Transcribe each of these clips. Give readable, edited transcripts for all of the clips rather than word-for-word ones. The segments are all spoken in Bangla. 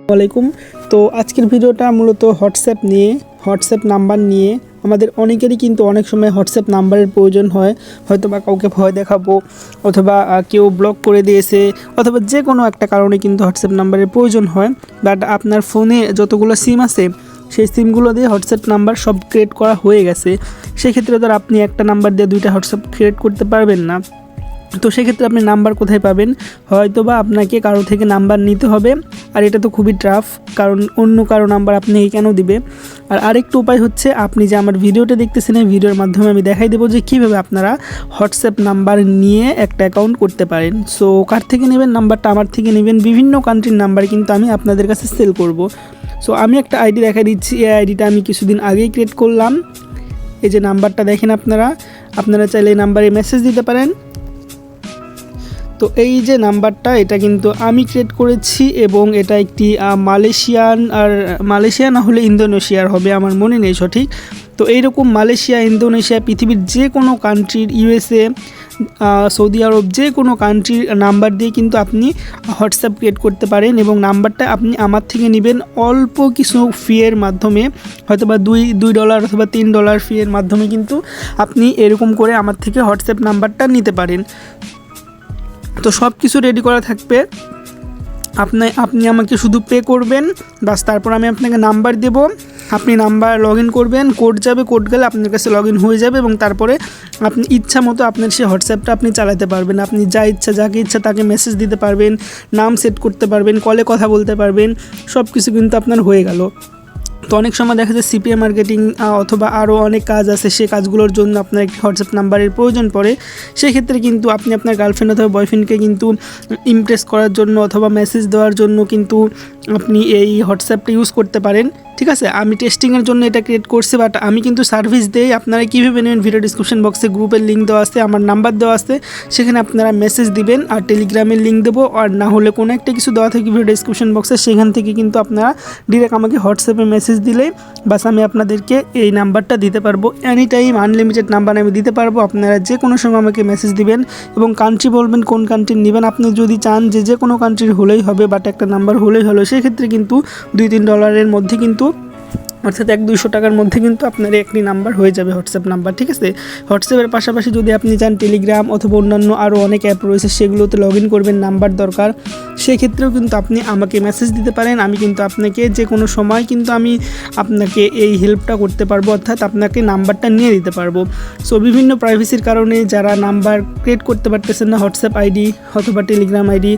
ওয়ালাইকুম। তো আজকের ভিডিওটা মূলত হোয়াটসঅ্যাপ নাম্বার নিয়ে। আমাদের অনেকেরই কিন্তু অনেক সময় হোয়াটসঅ্যাপ নাম্বারের প্রয়োজন হয়, হয়তো বা কাউকে ভয় দেখাবো, অথবা কেউ ব্লক করে দিয়েছে, অথবা যে কোনো একটা কারণে কিন্তু হোয়াটসঅ্যাপ নাম্বারের প্রয়োজন হয়। বাট আপনার ফোনে যতগুলো সিম আছে সেই সিমগুলো দিয়ে হোয়াটসঅ্যাপ নাম্বার সব ক্রিয়েট করা হয়ে গেছে। সেক্ষেত্রে ধর আপনি একটা নাম্বার দিয়ে দুইটা হোয়াটসঅ্যাপ ক্রিয়েট করতে পারবেন না। তো সেক্ষেত্রে আপনি নাম্বার কোথায় পাবেন? হয়তো বা আপনাকে কারো থেকে নাম্বার নিতে হবে, আর এটা তো খুবই টাফ, কারণ অন্য কারো নাম্বার আপনি কেন দিবে। আর আরেকটা উপায় হচ্ছে, আপনি যে আমার ভিডিওটা দেখতেছেন এই ভিডিওর মাধ্যমে আমি দেখাই দেবো যে কীভাবে আপনারা হোয়াটসঅ্যাপ নাম্বার নিয়ে একটা অ্যাকাউন্ট করতে পারেন। সো কার থেকে নেবেন নাম্বারটা? আমার থেকে নেবেন। বিভিন্ন কান্ট্রির নাম্বার কিন্তু আমি আপনাদের কাছে সেল করব। সো আমি একটা আইডি দেখা দিচ্ছি। এই আইডিটা আমি কিছুদিন আগেই ক্রিয়েট করলাম। এই যে নাম্বারটা দেখেন, আপনারা চাইলে এই নাম্বারে মেসেজ দিতে পারেন। তো এই যে নাম্বারটা, এটা কিন্তু আমি ক্রিয়েট করেছি, এবং এটা একটি মালয়েশিয়া না হলে ইন্দোনেশিয়ার হবে, আমার মনে নেই সঠিক। তো এইরকম মালয়েশিয়া, ইন্দোনেশিয়া, পৃথিবীর যে কোনো কান্ট্রির, ইউএসএ, সৌদি আরব, যে কোনো কান্ট্রির নাম্বার দিয়ে কিন্তু আপনি হোয়াটসঅ্যাপ ক্রিয়েট করতে পারেন। এবং নাম্বারটা আপনি আমার থেকে নেবেন অল্প কিছু ফিয়ের মাধ্যমে, হয়তো বা $2 অথবা $3 ফিয়ের মাধ্যমে কিন্তু আপনি এরকম করে আমার থেকে হোয়াটসঅ্যাপ নাম্বারটা নিতে পারেন। তো সব কিছু রেডি করা থাকবে, আপনি আমাকে শুধু পে করবেন, বাস। তারপর আমি আপনাকে নাম্বার দেব, আপনি নাম্বার লগ ইন করবেন, কোড যাবে, কোড গেলে আপনার কাছে লগ ইন হয়ে যাবে, এবং তারপরে আপনি ইচ্ছা মতো আপনার সেই হোয়াটসঅ্যাপটা আপনি চালাতে পারবেন। আপনি যাকে ইচ্ছা তাকে মেসেজ দিতে পারবেন, নাম সেট করতে পারবেন, কলে কথা বলতে পারবেন, সব কিছু কিন্তু আপনার হয়ে গেল। তো অনেক সময় দেখা যায় সিপিএ মার্কেটিং অথবা আরও অনেক কাজ আছে, সেই কাজগুলোর জন্য আপনার একটি হোয়াটসঅ্যাপ নাম্বারের প্রয়োজন পড়ে। সেক্ষেত্রে কিন্তু আপনি আপনার গার্লফ্রেন্ড অথবা বয়ফ্রেন্ডকে কিন্তু ইমপ্রেস করার জন্য অথবা মেসেজ দেওয়ার জন্য কিন্তু আপনি এই হোয়াটসঅ্যাপটা ইউজ করতে পারেন। ঠিক আছে, আমি টেস্টিংয়ের জন্য এটা ক্রিয়েট করছি, বাট আমি কিন্তু সার্ভিস দেই। আপনারা কীভাবে নেবেন? ভিডিও ডিসক্রিপশন বক্সে গ্রুপের লিঙ্ক দেওয়া আছে, আমার নাম্বার দেওয়া আছে, সেখানে আপনারা মেসেজ দিবেন, আর টেলিগ্রামের লিঙ্ক দেবো, আর না হলে কোনো একটা কিছু দেওয়া থাকে ভিডিও ডিসক্রিপশন বক্সে, সেখান থেকে কিন্তু আপনারা ডিরেক্ট আমাকে হোয়াটসঅ্যাপে মেসেজ দিলে বাস আমি আপনাদেরকে এই নাম্বারটা দিতে পারবো। এনি টাইম আনলিমিটেড নাম্বার আমি দিতে পারবো। আপনারা যে কোনো সময় আমাকে মেসেজ দিবেন, এবং কান্ট্রি বলবেন কোন কান্ট্রির নেবেন। আপনি যদি চান যে কোনো কান্ট্রির হলেই হবে, বাট একটা নাম্বার হলেই হলো, সেক্ষেত্রে কিন্তু $2-3 মধ্যে কিন্তু, অর্থাৎ $100-200 টাকার মধ্যে কিন্তু আপনার একটি নাম্বার হয়ে যাবে হোয়াটসঅ্যাপ নাম্বার। ঠিক আছে, হোয়াটসঅ্যাপের পাশাপাশি যদি আপনি চান টেলিগ্রাম অথবা অন্যান্য আরও অনেক অ্যাপ রয়েছে, সেগুলোতে লগ ইন করবেন, নাম্বার দরকার, সেক্ষেত্রেও কিন্তু আপনি আমাকে মেসেজ দিতে পারেন। আমি কিন্তু আপনাকে যে কোনো সময় কিন্তু আমি আপনাকে এই হেল্পটা করতে পারবো, অর্থাৎ আপনাকে নাম্বারটা নিয়ে দিতে পারবো। সো বিভিন্ন প্রাইভেসির কারণে যারা নাম্বার ক্রিয়েট করতে পারতেছেন না, হোয়াটসঅ্যাপ আইডি অথবা টেলিগ্রাম আইডি,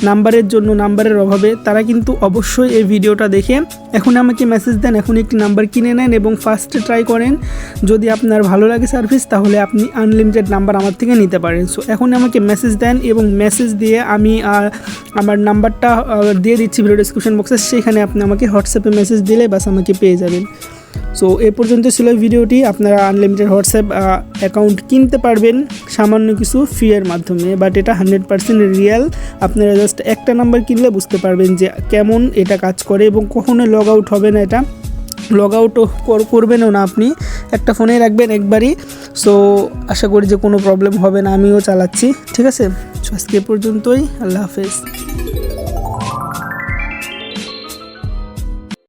নাম্বারের অভাবে, তারা কিন্তু অবশ্যই এই ভিডিওটা দেখে এখন আমাকে মেসেজ দেন, এখন একটি নাম্বার কিনে নেন এবং ফার্স্টে ট্রাই করেন। যদি আপনার ভালো লাগে সার্ভিস, তাহলে আপনি আনলিমিটেড নাম্বার আমার থেকে নিতে পারেন। সো এখন আমাকে মেসেজ দেন, এবং মেসেজ দিয়ে আমি আমার নাম্বারটা দিয়ে দিচ্ছি ভিডিও ডিসক্রিপশন বক্সে, সেখানে আপনি আমাকে হোয়াটসঅ্যাপে মেসেজ দিলে বাস আমাকে পেয়ে যাবেন। সো এ পর্যন্ত ছিল ভিডিওটি। আপনারা আনলিমিটেড হোয়াটসঅ্যাপ অ্যাকাউন্ট কিনতে পারবেন সামান্য কিছু ফিয়ের মাধ্যমে, বাট এটা 100% রিয়েল। আপনারা জাস্ট একটা নাম্বার কিনলে বুঝতে পারবেন যে কেমন এটা কাজ করে, এবং কখনো লগ আউট হবে না, এটা লগ আউটও করবেনও না, আপনি একটা ফোনে রাখবেন একবারই। সো আশা করি যে কোনো প্রবলেম হবে না, আমিও চালাচ্ছি। ঠিক আছে, আজকে পর্যন্তই। আল্লাহ হাফেজ।